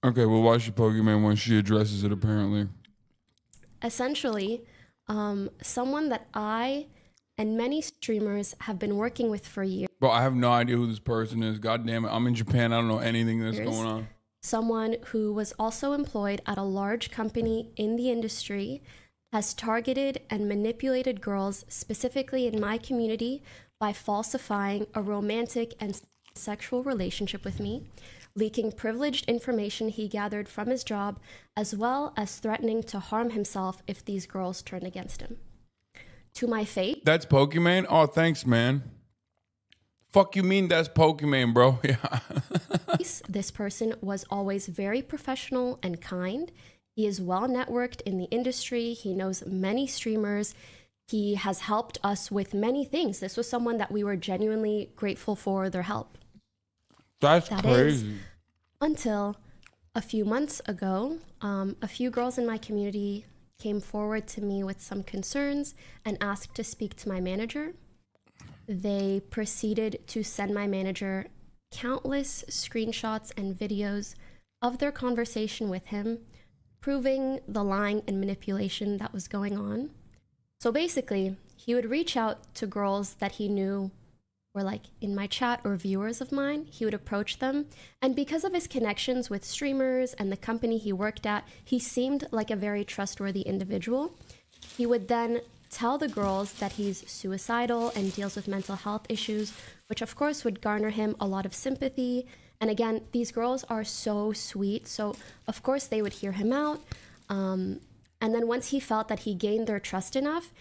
Okay, well, why should Pokimane when she addresses it, apparently? Essentially, someone that I and many streamers have been working with for years. Bro, I have no idea who this person is. God damn it. I'm in Japan. I don't know anything that's going on. Someone who was also employed at a large company in the industry has targeted and manipulated girls, specifically in my community, by falsifying a romantic and sexual relationship with me, leaking privileged information he gathered from his job, as well as threatening to harm himself if these girls turned against him. To my fate. That's Pokimane? Oh, thanks, man. Fuck you mean that's Pokimane, bro? Yeah. This person was always very professional and kind. He is well networked in the industry. He knows many streamers. He has helped us with many things. This was someone that we were genuinely grateful for their help. That's crazy. Until a few months ago, a few girls in my community came forward to me with some concerns and asked to speak to my manager. They proceeded to send my manager countless screenshots and videos of their conversation with him, proving the lying and manipulation that was going on. So basically, he would reach out to girls that he knew were like in my chat or viewers of mine. He would approach them, and because of his connections with streamers and the company he worked at, he seemed like a very trustworthy individual. He would then tell the girls that he's suicidal and deals with mental health issues, which of course would garner him a lot of sympathy. And again, these girls are so sweet, so of course they would hear him out. And then once he felt that he gained their trust enough,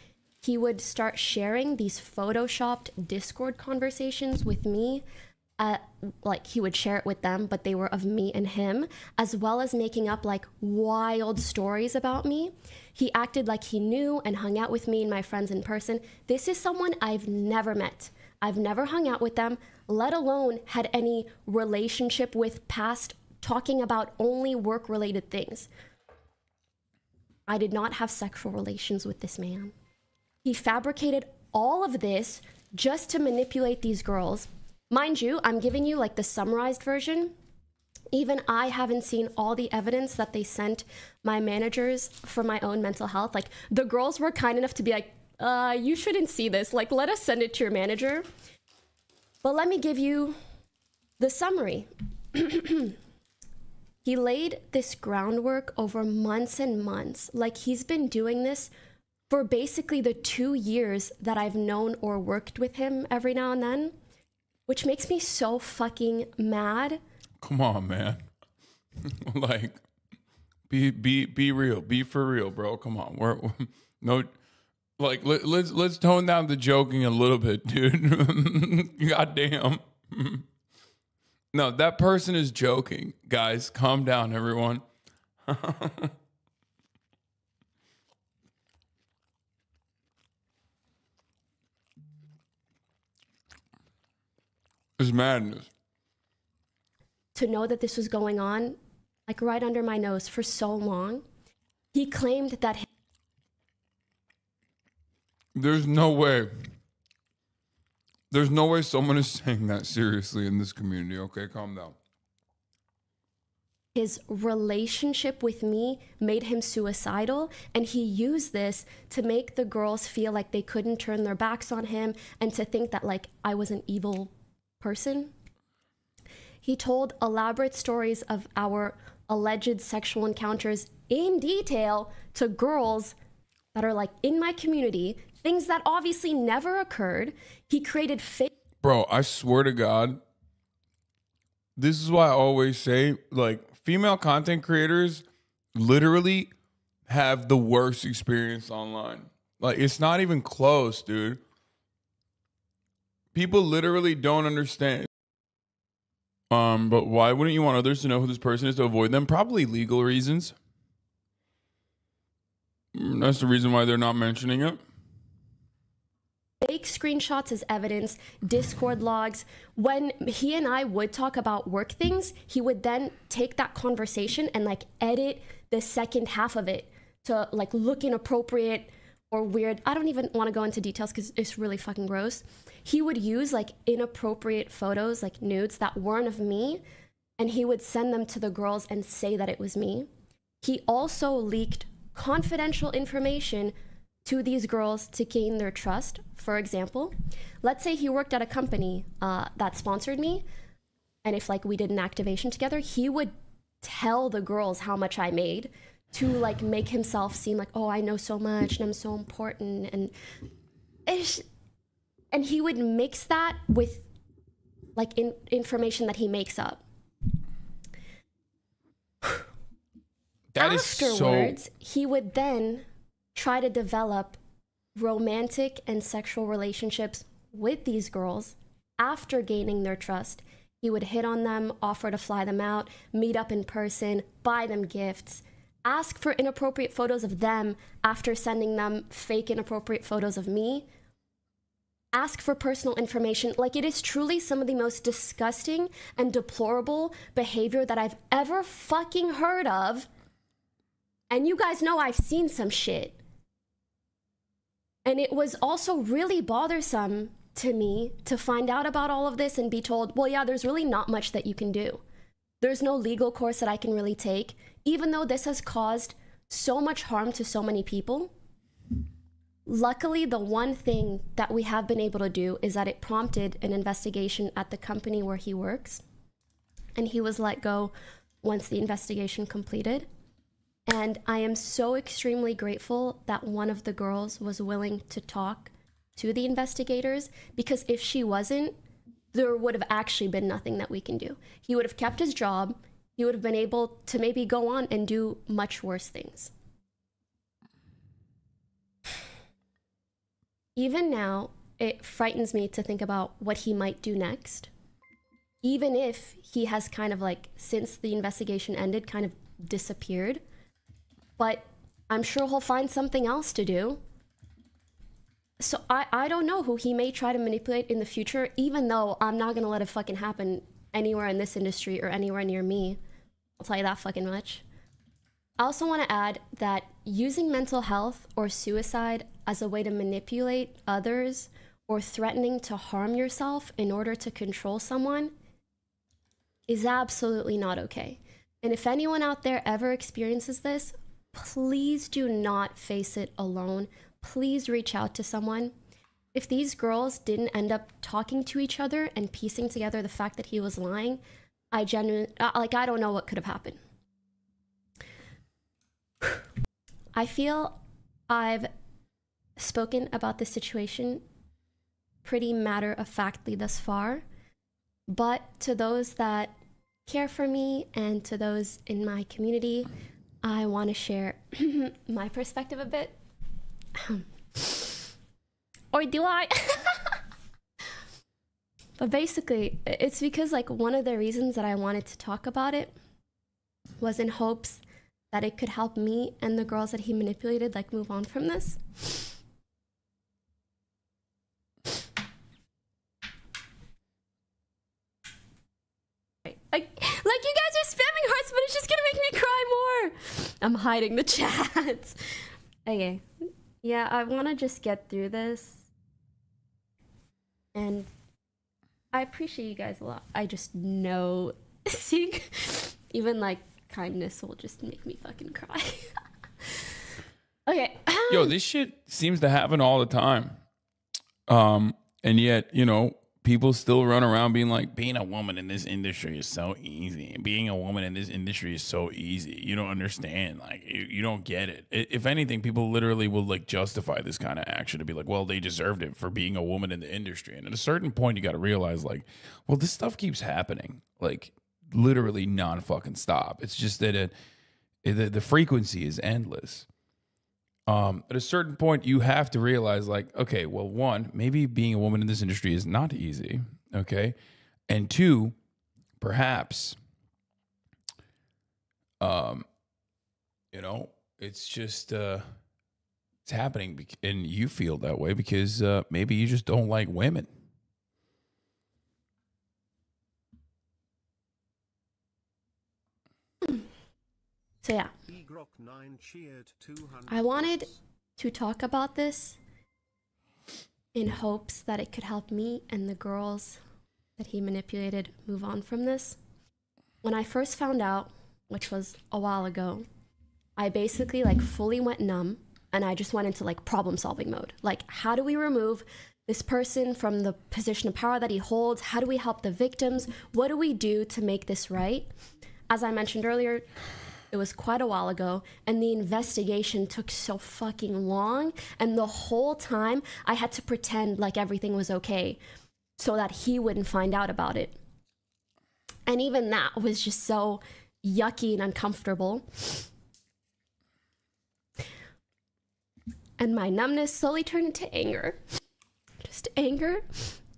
he would start sharing these photoshopped Discord conversations with me. Like he would share it with them, but they were of me and him, as well as making up like wild stories about me. He acted like he knew and hung out with me and my friends in person. This is someone I've never met. I've never hung out with them, let alone had any relationship with past, talking about only work-related things. I did not have sexual relations with this man. He fabricated all of this just to manipulate these girls. Mind you, I'm giving you like the summarized version. Even I haven't seen all the evidence that they sent my managers for my own mental health. Like the girls were kind enough to be like, you shouldn't see this. Like, let us send it to your manager. But let me give you the summary. He laid this groundwork over months and months. Like he's been doing this for basically the 2 years that I've known or worked with him every now and then, which makes me so fucking mad. Come on, man. Like, be real. Be for real, bro. Come on. We're no, like let's tone down the joking a little bit, dude. Goddamn. No, that person is joking, guys. Calm down, everyone. It's madness. To know that this was going on, like right under my nose for so long. He claimed that... There's no way. There's no way someone is saying that seriously in this community. Okay, calm down. His relationship with me made him suicidal, and he used this to make the girls feel like they couldn't turn their backs on him and to think that like I was an evil person. He told elaborate stories of our alleged sexual encounters in detail to girls that are like in my community, things that obviously never occurred. He created fake... Bro, I swear to God, this is why I always say, like, female content creators literally have the worst experience online. Like, it's not even close, dude. People literally don't understand. But why wouldn't you want others to know who this person is to avoid them? Probably legal reasons. That's the reason why they're not mentioning it. Fake screenshots as evidence, Discord logs. When he and I would talk about work things, he would then take that conversation and like edit the second half of it to like look inappropriate or weird. I don't even want to go into details because it's really fucking gross. He would use like inappropriate photos, like nudes that weren't of me, and he would send them to the girls and say that it was me. He also leaked confidential information to these girls to gain their trust. For example, let's say he worked at a company that sponsored me, and if like we did an activation together, he would tell the girls how much I made to like make himself seem like, oh, I know so much and I'm so important, and he would mix that with like information that he makes up. That Afterwards, is so... he would then try to develop romantic and sexual relationships with these girls. After gaining their trust, he would hit on them, offer to fly them out, meet up in person, buy them gifts, ask for inappropriate photos of them after sending them fake inappropriate photos of me, ask for personal information. Like, it is truly some of the most disgusting and deplorable behavior that I've ever fucking heard of. And you guys know I've seen some shit. And it was also really bothersome to me to find out about all of this and be told, well, yeah, there's really not much that you can do. There's no legal course that I can really take, even though this has caused so much harm to so many people. Luckily, the one thing that we have been able to do is that it prompted an investigation at the company where he works. And he was let go once the investigation completed. And I am so extremely grateful that one of the girls was willing to talk to the investigators, because if she wasn't, there would have actually been nothing that we can do. He would have kept his job. He would have been able to maybe go on and do much worse things. Even now, it frightens me to think about what he might do next. Even if he has kind of like, since the investigation ended, kind of disappeared. But I'm sure he'll find something else to do. So I don't know who he may try to manipulate in the future, even though I'm not going to let it fucking happen anywhere in this industry or anywhere near me. I'll tell you that fucking much. I also want to add that using mental health or suicide as a way to manipulate others or threatening to harm yourself in order to control someone is absolutely not okay. And if anyone out there ever experiences this, please do not face it alone. Please reach out to someone. If these girls didn't end up talking to each other and piecing together the fact that he was lying, I don't know what could have happened. I feel I've spoken about this situation pretty matter-of-factly thus far, but to those that care for me and to those in my community, I want to share my perspective a bit. Or do I? But basically, it's because like one of the reasons that I wanted to talk about it was in hopes that it could help me and the girls that he manipulated like move on from this. Like you guys are spamming hearts, but it's just gonna make me cry more. I'm hiding the chats. Okay. Yeah, I want to just get through this. And I appreciate you guys a lot. I just know seeing even like kindness will just make me fucking cry. Okay. Yo, this shit seems to happen all the time. And yet, you know, people still run around being like, being a woman in this industry is so easy. Being a woman in this industry is so easy. You don't understand. Like, you don't get it. If anything, people literally will like justify this kind of action to be like, well, they deserved it for being a woman in the industry. And at a certain point, you got to realize like, well, this stuff keeps happening. Like, literally non-fucking stop. It's just that the frequency is endless. At a certain point, you have to realize, like, okay, well, one, maybe being a woman in this industry is not easy, okay? And two, perhaps, you know, it's just, it's happening, and you feel that way because maybe you just don't like women. So yeah, I wanted to talk about this in hopes that it could help me and the girls that he manipulated move on from this. When I first found out, which was a while ago, I basically like fully went numb and I just went into like problem solving mode. Like, how do we remove this person from the position of power that he holds? How do we help the victims? What do we do to make this right? As I mentioned earlier, it was quite a while ago, and the investigation took so fucking long, and the whole time I had to pretend like everything was okay so that he wouldn't find out about it. And even that was just so yucky and uncomfortable. And my numbness slowly turned into anger. Just anger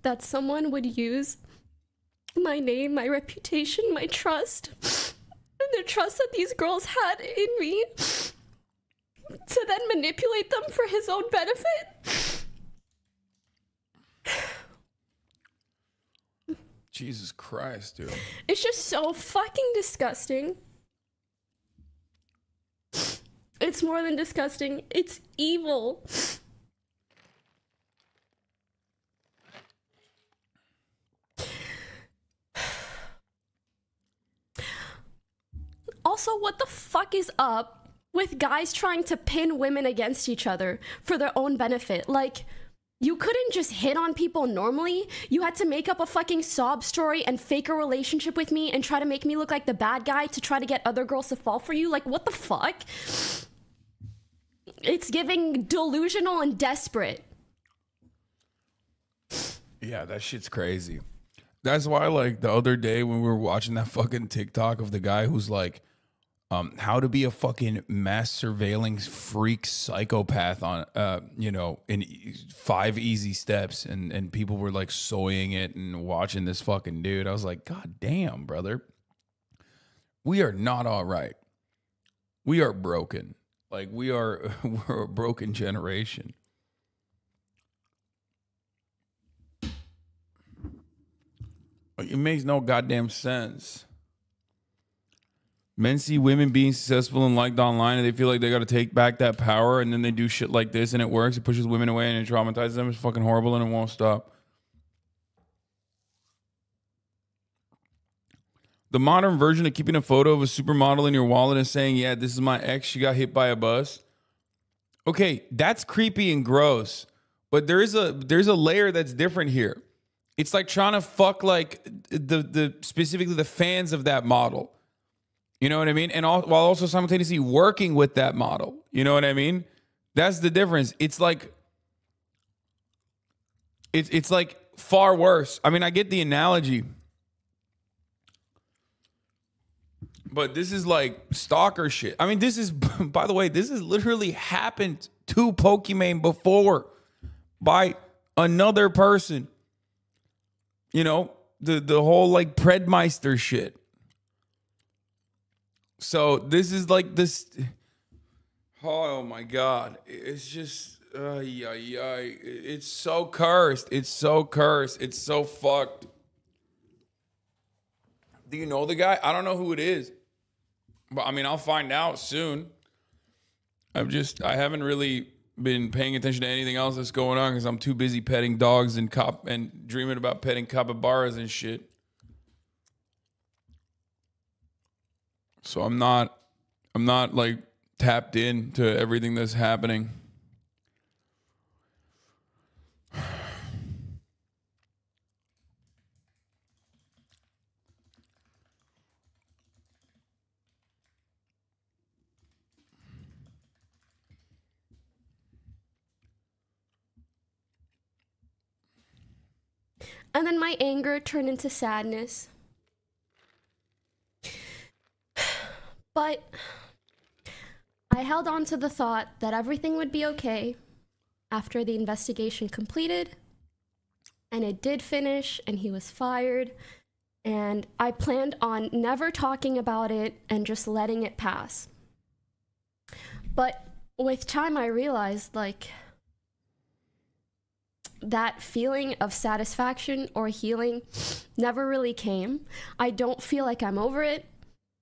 that someone would use my name, my reputation, my trust, and the trust that these girls had in me to then manipulate them for his own benefit. Jesus Christ, dude. It's just so fucking disgusting. It's more than disgusting. It's evil. Also, what the fuck is up with guys trying to pin women against each other for their own benefit? Like, you couldn't just hit on people normally. You had to make up a fucking sob story and fake a relationship with me and try to make me look like the bad guy to try to get other girls to fall for you. Like, what the fuck? It's giving delusional and desperate. Yeah, that shit's crazy. That's why, like, the other day when we were watching that fucking TikTok of the guy who's like, how to be a fucking mass surveillance freak psychopath on, in 5 easy steps. And people were like soying it and watching this fucking dude. I was like, God damn, brother. We are not all right. We are broken. Like, we're a broken generation. Like, it makes no goddamn sense. Men see women being successful and liked online, and they feel like they got to take back that power, and then they do shit like this, and it works. It pushes women away, and it traumatizes them. It's fucking horrible, and it won't stop. The modern version of keeping a photo of a supermodel in your wallet and saying, yeah, this is my ex, she got hit by a bus. Okay, that's creepy and gross, but there's a layer that's different here. It's like trying to fuck like the specifically the fans of that model. You know what I mean? And while also simultaneously working with that model. You know what I mean? That's the difference. It's like it's like far worse. I mean, I get the analogy. But this is like stalker shit. I mean, this is, by the way, this has literally happened to Pokimane before by another person. You know, the whole like Predmeister shit. So this is like this. Oh my God. It's just, it's so cursed. It's so cursed. It's so fucked. Do you know the guy? I don't know who it is. But I mean, I'll find out soon. I haven't really been paying attention to anything else that's going on because I'm too busy petting dogs and dreaming about petting capybaras and shit. So I'm not like tapped in to everything that's happening. And then my anger turned into sadness. But I held on to the thought that everything would be okay after the investigation completed. And it did finish, and he was fired. And I planned on never talking about it and just letting it pass. But with time, I realized, like, that feeling of satisfaction or healing never really came. I don't feel like I'm over it.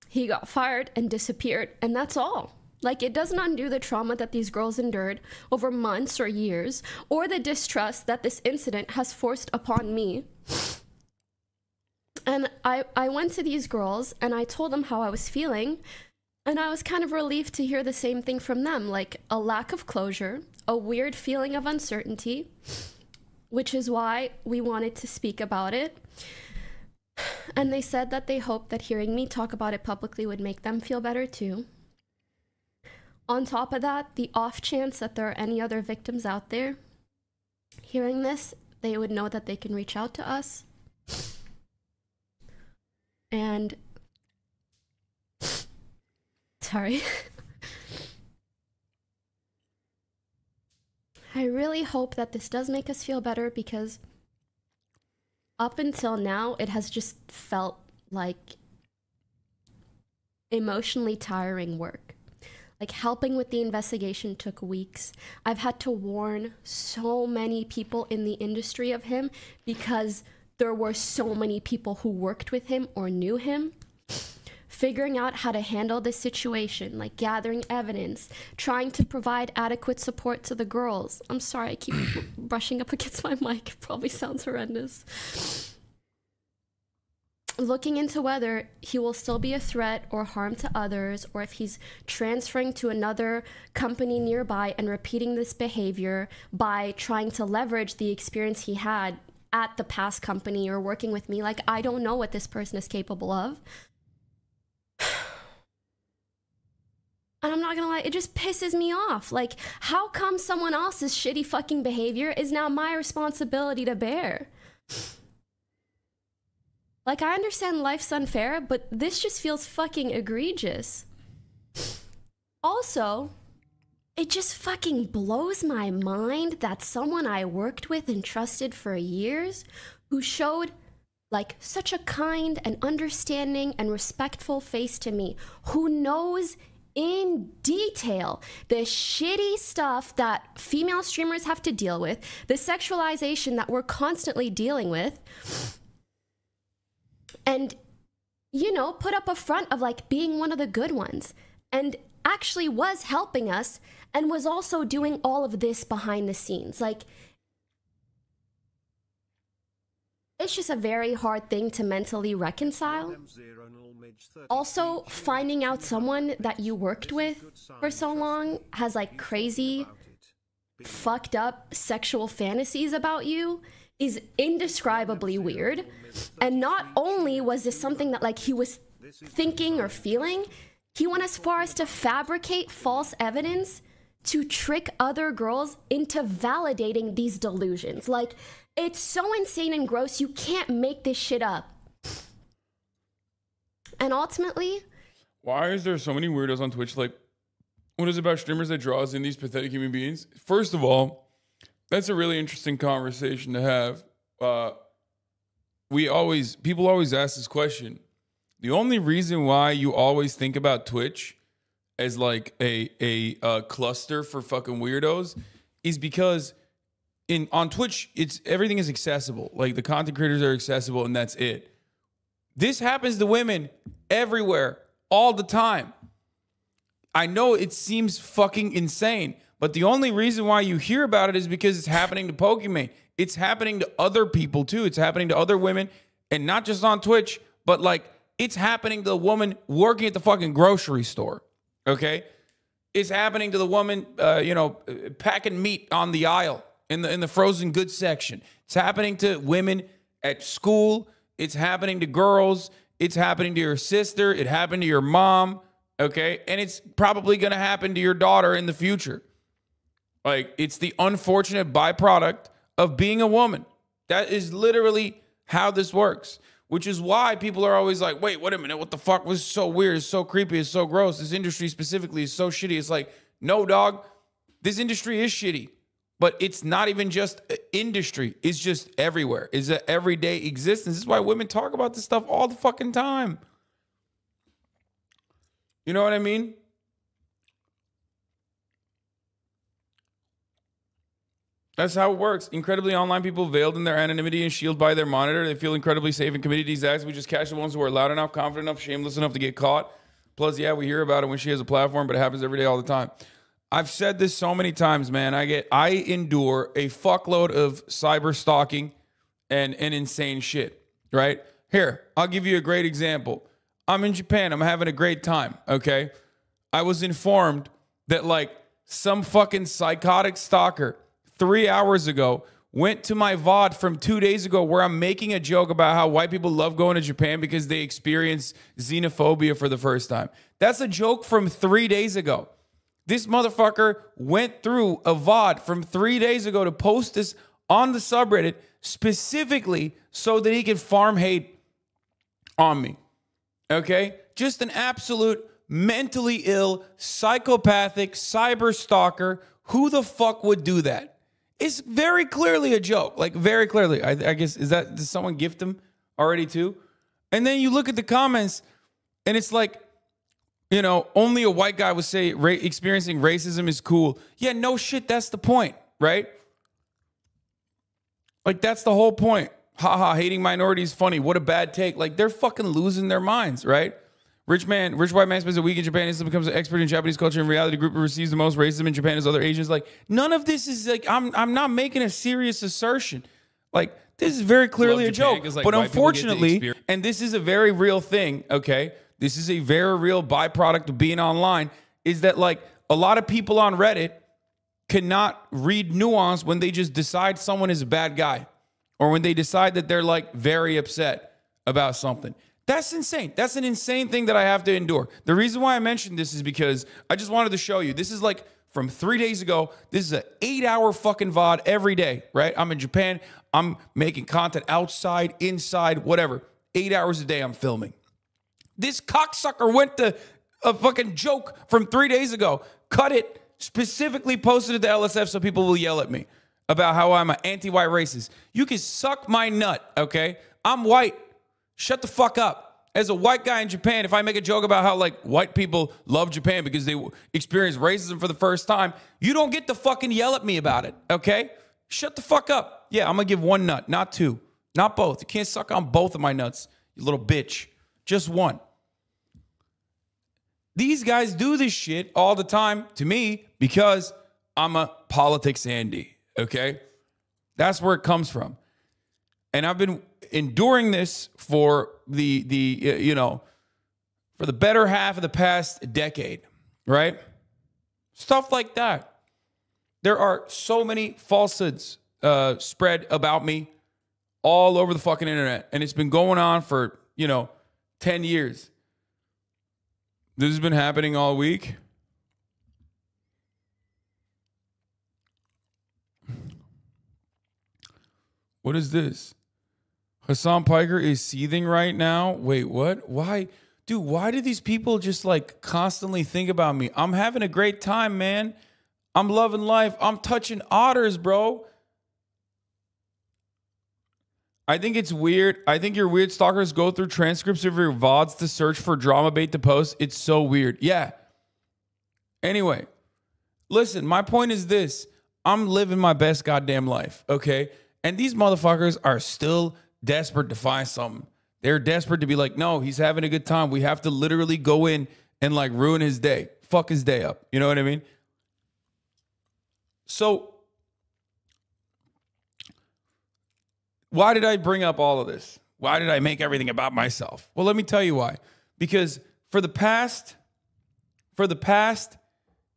He got fired and disappeared, and that's all. Like, it doesn't undo the trauma that these girls endured over months or years, or the distrust that this incident has forced upon me. And I went to these girls and I told them how I was feeling. And I was kind of relieved to hear the same thing from them, like a lack of closure, a weird feeling of uncertainty, which is why we wanted to speak about it. And they said that they hoped that hearing me talk about it publicly would make them feel better too. On top of that, the off chance that there are any other victims out there hearing this, they would know that they can reach out to us. And sorry. I really hope that this does make us feel better, because up until now, it has just felt like emotionally tiring work. Like, helping with the investigation took weeks. I've had to warn so many people in the industry of him because there were so many people who worked with him or knew him. Figuring out how to handle this situation, like gathering evidence, trying to provide adequate support to the girls. I'm sorry, I keep brushing up against my mic. It probably sounds horrendous. Looking into whether he will still be a threat or harm to others, or if he's transferring to another company nearby and repeating this behavior by trying to leverage the experience he had at the past company or working with me. Like, I don't know what this person is capable of. And I'm not gonna lie, it just pisses me off. Like, how come someone else's shitty fucking behavior is now my responsibility to bear? Like, I understand life's unfair, but this just feels fucking egregious. Also, it just fucking blows my mind that someone I worked with and trusted for years, who showed like such a kind and understanding and respectful face to me, who knows in detail the shitty stuff that female streamers have to deal with, the sexualization that we're constantly dealing with, and, you know, put up a front of like being one of the good ones, and actually was helping us and was also doing all of this behind the scenes. Like, it's just a very hard thing to mentally reconcile. Also, finding out someone that you worked with for so long has like crazy, fucked up sexual fantasies about you is indescribably weird. And not only was this something that like he was thinking or feeling, he went as far as to fabricate false evidence to trick other girls into validating these delusions. Like, it's so insane and gross, you can't make this shit up. And ultimately, why is there so many weirdos on Twitch? Like, what is it about streamers that draws in these pathetic human beings? First of all, that's a really interesting conversation to have. People always ask this question. The only reason why you always think about Twitch as like a cluster for fucking weirdos is because on Twitch, everything is accessible. Like, the content creators are accessible, and that's it. This happens to women everywhere, all the time. I know it seems fucking insane, but the only reason why you hear about it is because it's happening to Pokimane. It's happening to other people too. It's happening to other women, and not just on Twitch, but like, it's happening to the woman working at the fucking grocery store, okay? It's happening to the woman, packing meat on the aisle in the frozen goods section. It's happening to women at school. It's happening to girls. It's happening to your sister. It happened to your mom, okay? And it's probably going to happen to your daughter in the future. Like, it's the unfortunate byproduct of being a woman. That is literally how this works, which is why people are always like, wait a minute, what the fuck was so weird? It's so creepy. It's so gross. This industry specifically is so shitty. It's like, no, dog, this industry is shitty. But it's not even just industry. It's just everywhere. It's an everyday existence. This is why women talk about this stuff all the fucking time. You know what I mean? That's how it works. Incredibly online people veiled in their anonymity and shielded by their monitor. They feel incredibly safe and committed to these acts. We just catch the ones who are loud enough, confident enough, shameless enough to get caught. Plus, yeah, we hear about it when she has a platform, but it happens every day all the time. I've said this so many times, man. I endure a fuckload of cyber stalking and insane shit, right? Here, I'll give you a great example. I'm in Japan. I'm having a great time, okay? I was informed that, like, some fucking psychotic stalker 3 hours ago went to my VOD from 2 days ago where I'm making a joke about how white people love going to Japan because they experience xenophobia for the first time. That's a joke from 3 days ago. This motherfucker went through a VOD from 3 days ago to post this on the subreddit specifically so that he could farm hate on me. Okay? Just an absolute mentally ill, psychopathic, cyber stalker. Who the fuck would do that? It's very clearly a joke. Like, very clearly. I guess, did someone gift him already too? And then you look at the comments and it's like, you know, only a white guy would say experiencing racism is cool. Yeah, no shit. That's the point, right? Like, that's the whole point. Haha, hating minorities funny. What a bad take. Like, they're fucking losing their minds, right? Rich white man spends a week in Japan, instantly becomes an expert in Japanese culture. In reality, the group who receives the most racism in Japan is other Asians. Like, none of this is like, I'm not making a serious assertion. Like, this is very clearly a joke. Like, but unfortunately, and this is a very real thing, okay? This is a very real byproduct of being online, is that, like, a lot of people on Reddit cannot read nuance when they just decide someone is a bad guy or when they decide that they're, like, very upset about something. That's insane. That's an insane thing that I have to endure. The reason why I mentioned this is because I just wanted to show you. This is like from 3 days ago. This is an 8-hour fucking VOD every day, right? I'm in Japan. I'm making content outside, inside, whatever. 8 hours a day I'm filming. This cocksucker went to a fucking joke from 3 days ago, cut it, specifically posted it to LSF so people will yell at me about how I'm an anti-white racist. You can suck my nut, okay? I'm white. Shut the fuck up. As a white guy in Japan, if I make a joke about how, like, white people love Japan because they experience racism for the first time, you don't get to fucking yell at me about it, okay? Shut the fuck up. Yeah, I'm going to give one nut, not two. Not both. You can't suck on both of my nuts, you little bitch. Just one. These guys do this shit all the time to me because I'm a politics Andy, okay? That's where it comes from. And I've been enduring this for for the better half of the past decade, right? Stuff like that. There are so many falsehoods spread about me all over the fucking internet. And it's been going on for, 10 years. This has been happening all week. What is this? Hassan Piker is seething right now. Wait, what? Why? Dude, why do these people just, like, constantly think about me? I'm having a great time, man. I'm loving life. I'm touching otters, bro. I think it's weird. I think your weird stalkers go through transcripts of your VODs to search for drama bait to post. It's so weird. Yeah. Anyway, listen, my point is this. I'm living my best goddamn life, okay? And these motherfuckers are still desperate to find something. They're desperate to be like, no, he's having a good time. We have to literally go in and, like, ruin his day. Fuck his day up. You know what I mean? So why did I bring up all of this? Why did I make everything about myself? Well, let me tell you why. Because for the past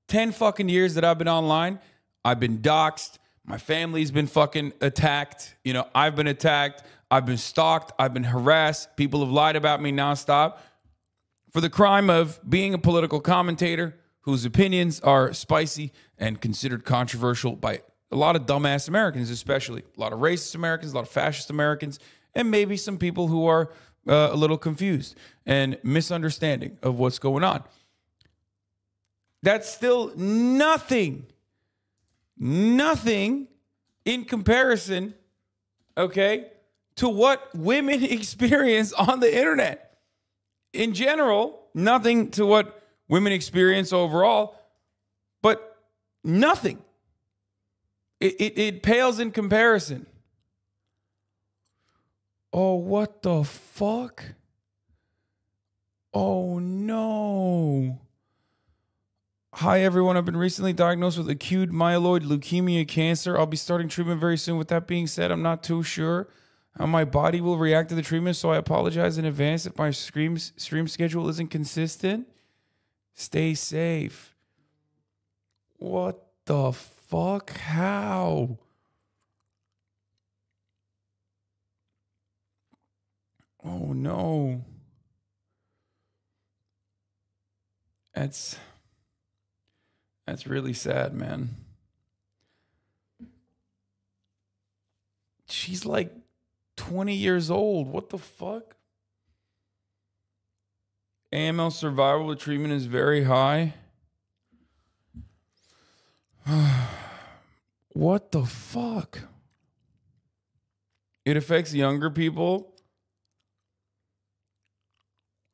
10 fucking years that I've been online, I've been doxxed. My family's been fucking attacked. I've been attacked. I've been stalked. I've been harassed. People have lied about me nonstop for the crime of being a political commentator whose opinions are spicy and considered controversial by a lot of dumbass Americans, especially a lot of racist Americans, a lot of fascist Americans, and maybe some people who are a little confused and misunderstanding of what's going on. That's still nothing in comparison, okay, to what women experience on the internet. In general, nothing to what women experience overall, but nothing. It pales in comparison. Oh, what the fuck? Oh, no. Hi, everyone. I've been recently diagnosed with acute myeloid leukemia cancer. I'll be starting treatment very soon. With that being said, I'm not too sure how my body will react to the treatment, so I apologize in advance if my stream schedule isn't consistent. Stay safe. What the fuck? How? Oh no. That's really sad, man. She's like 20 years old. What the fuck? AML survival with treatment is very high. What the fuck? It affects younger people.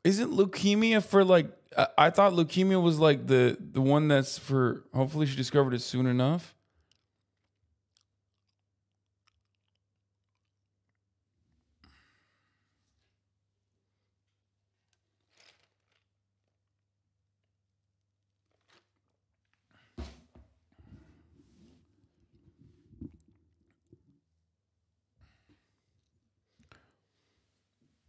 Isn't leukemia for like, I thought leukemia was like the one that's for, hopefully she discovered it soon enough.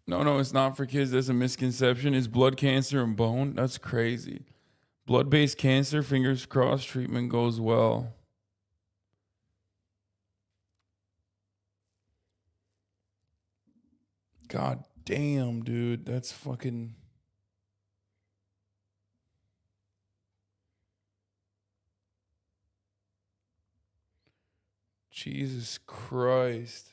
No, it's not for kids. That's a misconception. It's blood cancer and bone. That's crazy. Blood-based cancer, fingers crossed, treatment goes well. God damn, dude. That's fucking... Jesus Christ.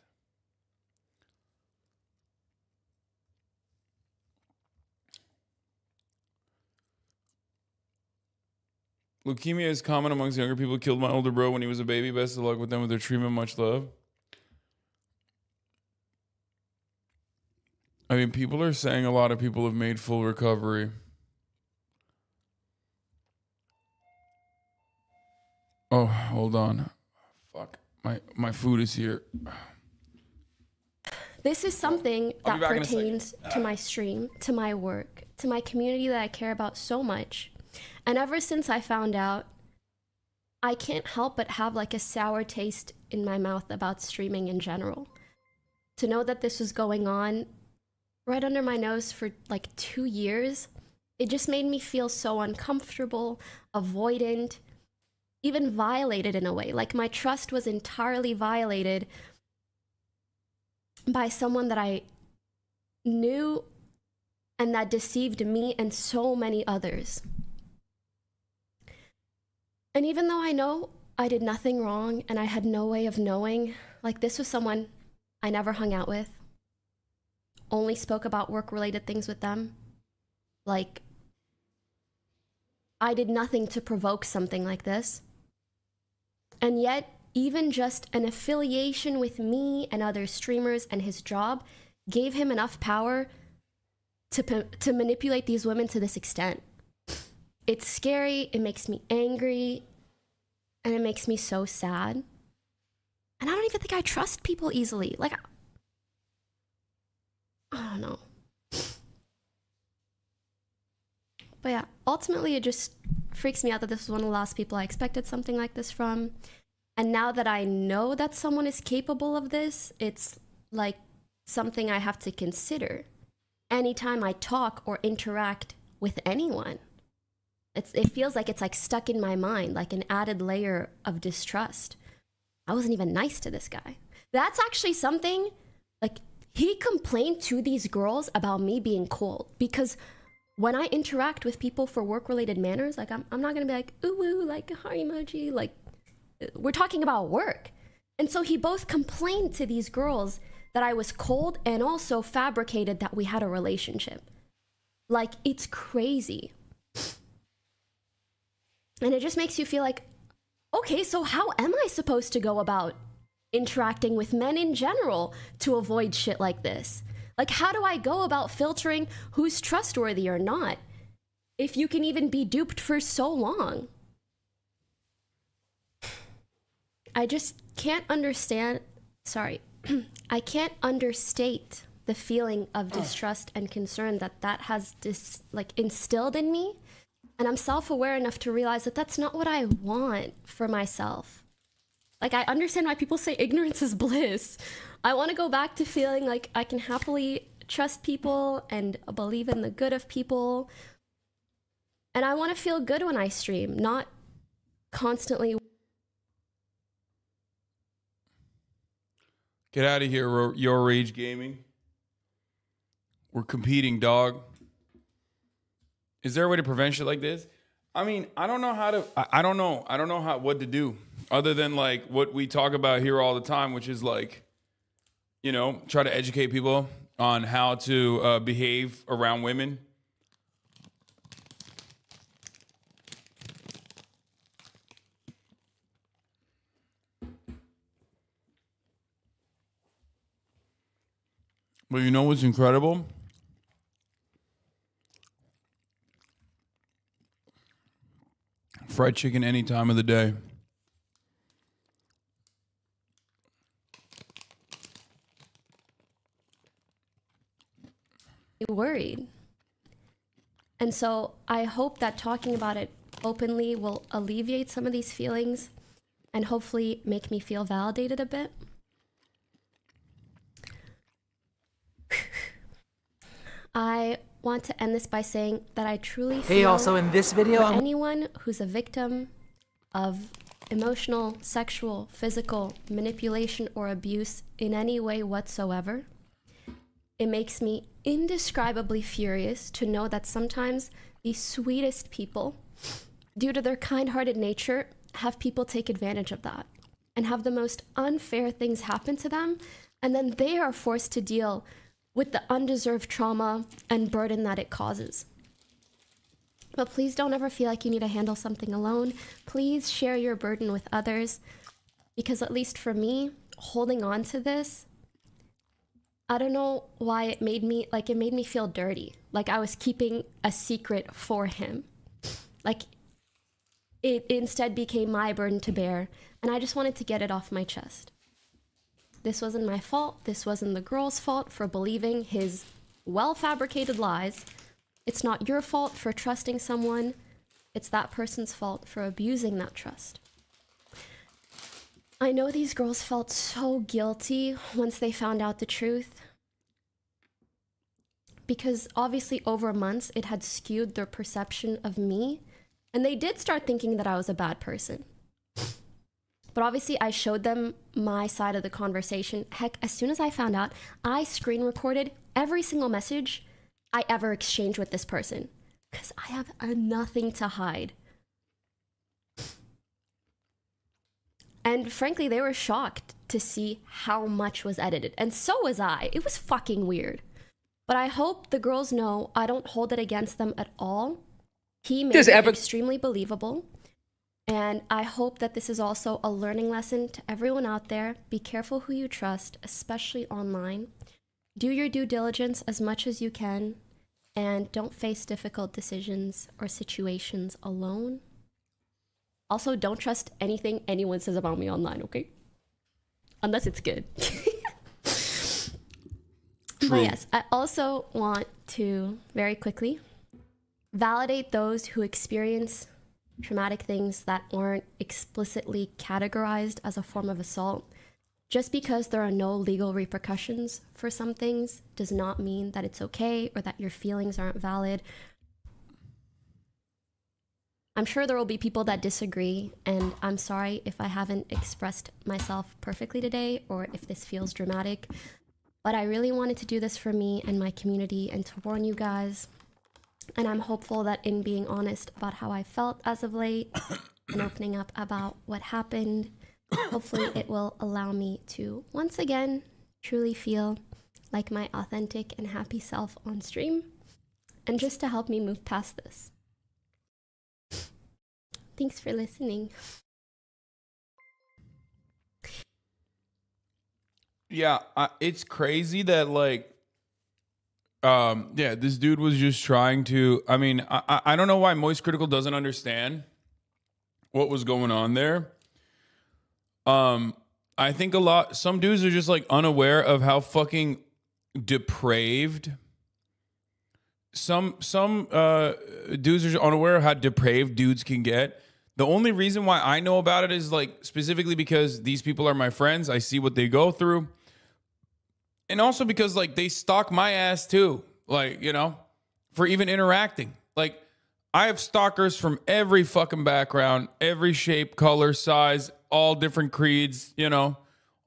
Leukemia is common amongst younger people. Killed my older bro when he was a baby. Best of luck with them with their treatment. Much love. I mean, people are saying a lot of people have made full recovery. Oh, hold on. Fuck. My food is here. This is something that pertains to my stream, to my work, to my community that I care about so much. And ever since I found out, I can't help but have like a sour taste in my mouth about streaming in general. To know that this was going on right under my nose for like 2 years, it just made me feel so uncomfortable, avoidant, even violated in a way. Like my trust was entirely violated by someone that I knew and that deceived me and so many others. And even though I know I did nothing wrong and I had no way of knowing, like this was someone I never hung out with, only spoke about work-related things with them. Like, I did nothing to provoke something like this. And yet, even just an affiliation with me and other streamers and his job gave him enough power to manipulate these women to this extent. It's scary, it makes me angry, and it makes me so sad. And I don't even think I trust people easily. Like, I don't know. But yeah, ultimately it just freaks me out that this was one of the last people I expected something like this from. And now that I know that someone is capable of this, it's like something I have to consider anytime I talk or interact with anyone. It feels like it's like stuck in my mind, like an added layer of distrust. I wasn't even nice to this guy. That's actually something, like, he complained to these girls about me being cold, because when I interact with people for work-related manners, like, I'm not gonna be like, ooh, ooh, like, heart emoji, like, we're talking about work. And so he both complained to these girls that I was cold and also fabricated that we had a relationship. Like, it's crazy. And it just makes you feel like, okay, so how am I supposed to go about interacting with men in general to avoid shit like this? Like, how do I go about filtering who's trustworthy or not if you can even be duped for so long? I just can't understand, I can't understate the feeling of distrust and concern that has instilled in me. And I'm self-aware enough to realize that that's not what I want for myself. Like, I understand why people say ignorance is bliss. I want to go back to feeling like I can happily trust people and believe in the good of people. And I want to feel good when I stream, not constantly. Get out of here, Your Rage Gaming. We're competing, dog. Is there a way to prevent shit like this? I mean, I don't know how to. I don't know. I don't know what to do other than like what we talk about here all the time, which is like, you know, try to educate people on how to behave around women. But you know what's incredible? Fried chicken any time of the day. Worried. And so I hope that talking about it openly will alleviate some of these feelings and hopefully make me feel validated a bit. I want to end this by saying that I truly feel also in this video, for anyone who's a victim of emotional, sexual, physical manipulation or abuse in any way whatsoever, it makes me indescribably furious to know that sometimes the sweetest people, due to their kind-hearted nature, have people take advantage of that and have the most unfair things happen to them, and then they are forced to deal with the undeserved trauma and burden that it causes. But please don't ever feel like you need to handle something alone. Please share your burden with others, because at least for me, holding on to this, I don't know why it made me feel dirty. Like I was keeping a secret for him. Like it instead became my burden to bear, and I just wanted to get it off my chest. This wasn't my fault. This wasn't the girl's fault for believing his well-fabricated lies. It's not your fault for trusting someone. It's that person's fault for abusing that trust. I know these girls felt so guilty once they found out the truth, because obviously over months it had skewed their perception of me, and they did start thinking that I was a bad person. But obviously I showed them my side of the conversation. Heck, as soon as I found out, I screen recorded every single message I ever exchanged with this person, because I have nothing to hide. And frankly, they were shocked to see how much was edited. And so was I. It was fucking weird. But I hope the girls know I don't hold it against them at all. He made it extremely believable. And I hope that this is also a learning lesson to everyone out there. Be careful who you trust, especially online. Do your due diligence as much as you can. And don't face difficult decisions or situations alone. Also, don't trust anything anyone says about me online, okay? Unless it's good. But yes, I also want to very quickly validate those who experience traumatic things that aren't explicitly categorized as a form of assault. Just because there are no legal repercussions for some things does not mean that it's okay or that your feelings aren't valid. I'm sure there will be people that disagree, and I'm sorry if I haven't expressed myself perfectly today or if this feels dramatic, but I really wanted to do this for me and my community and to warn you guys. And I'm hopeful that in being honest about how I felt as of late and opening up about what happened, hopefully it will allow me to once again truly feel like my authentic and happy self on stream, and just to help me move past this. Thanks for listening. Yeah, it's crazy that like, yeah, this dude was just trying to. I mean, I don't know why Moist Critical doesn't understand what was going on there. I think some dudes are just like unaware of how fucking depraved. Some dudes are unaware of how depraved dudes can get. The only reason why I know about it is like specifically because these people are my friends. I see what they go through. And also because like they stalk my ass too. Like, you know, for even interacting. Like I have stalkers from every fucking background, every shape, color, size, all different creeds, you know,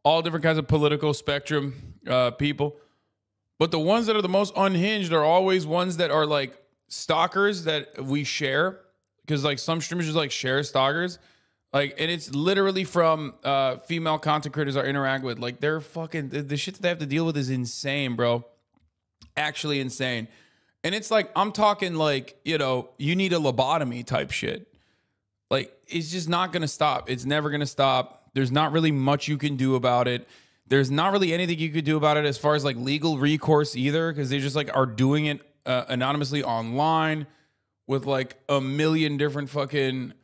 all different kinds of political spectrum people. But the ones that are the most unhinged are always ones that are like stalkers that we share. Because like some streamers just like share stalkers. Like, and it's literally from female content creators I interact with. Like they're fucking, the shit that they have to deal with is insane, bro. Actually insane. And it's like, I'm talking like, you know, you need a lobotomy type shit. Like, it's just not going to stop. It's never going to stop. There's not really much you can do about it. There's not really anything you could do about it as far as like legal recourse either, because they just like are doing it anonymously online with like a million different fucking,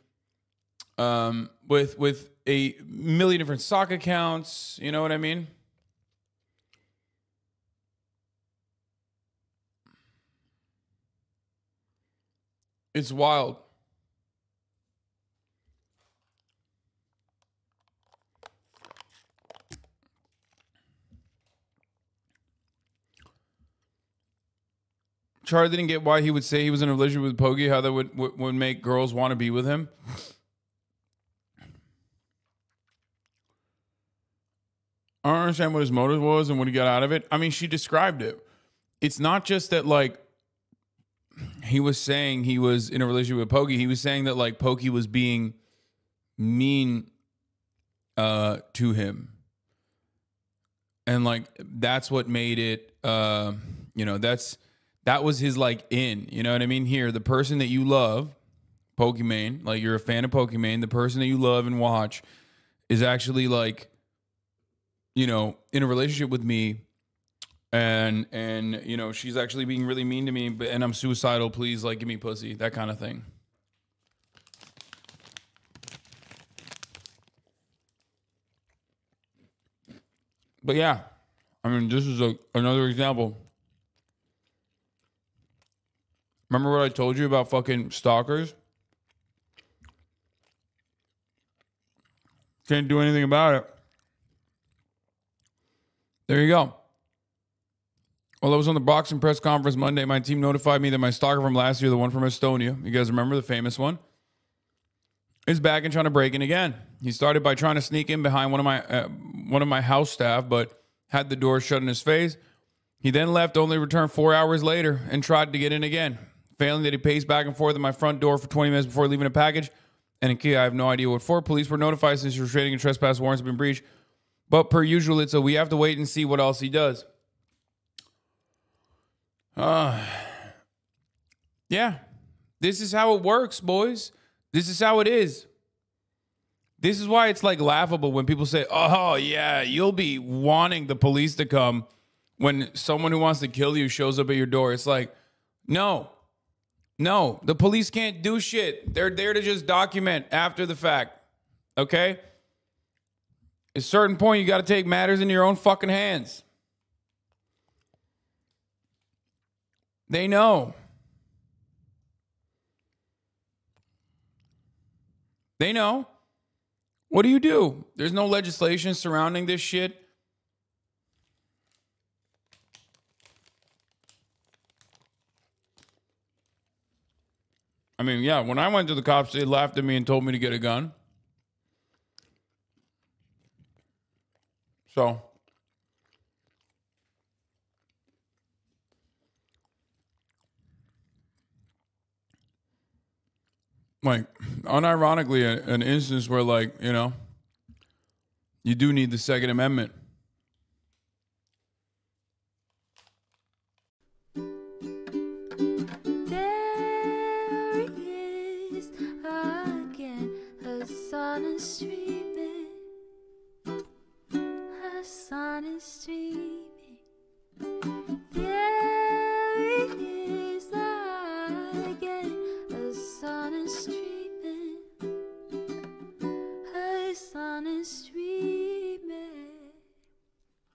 with a million different sock accounts. You know what I mean? It's wild. Charlie didn't get why he would say he was in a relationship with Pokey, how that would make girls want to be with him. I don't understand what his motive was and what he got out of it. I mean, she described it. It's not just that, like, he was saying he was in a relationship with Pokey. He was saying that, like, Pokey was being mean to him. And, like, that's what made it, you know, that was his, like, in. You know what I mean? Here, the person that you love, Pokimane, like, you're a fan of Pokimane, the person that you love and watch is actually, like, you know, in a relationship with me, and you know, she's actually being really mean to me, and I'm suicidal, please, like, give me pussy, that kind of thing. But yeah, I mean, this is another example. Remember what I told you about fucking stalkers? Can't do anything about it. There you go. While I was on the boxing press conference Monday, my team notified me that my stalker from last year, the one from Estonia, you guys remember the famous one, is back and trying to break in again. He started by trying to sneak in behind one of my house staff, but had the door shut in his face. He then left, only returned 4 hours later, and tried to get in again. Failing that, he paced back and forth at my front door for 20 minutes before leaving a package and a key. I have no idea what for. Police were notified since restraining and trespass warrants have been breached. But per usual, it's we have to wait and see what else he does. Yeah. This is how it works, boys. This is how it is. This is why it's like laughable when people say, oh, yeah, you'll be wanting the police to come when someone who wants to kill you shows up at your door. It's like, no, the police can't do shit. They're there to just document after the fact. Okay? At a certain point, you got to take matters into your own fucking hands. They know. They know. What do? There's no legislation surrounding this shit. I mean, yeah, when I went to the cops, they laughed at me and told me to get a gun. So, like, unironically, an instance where, like, you know, you do need the Second Amendment. There he is again, Hassan is streaming, Hassan is streaming.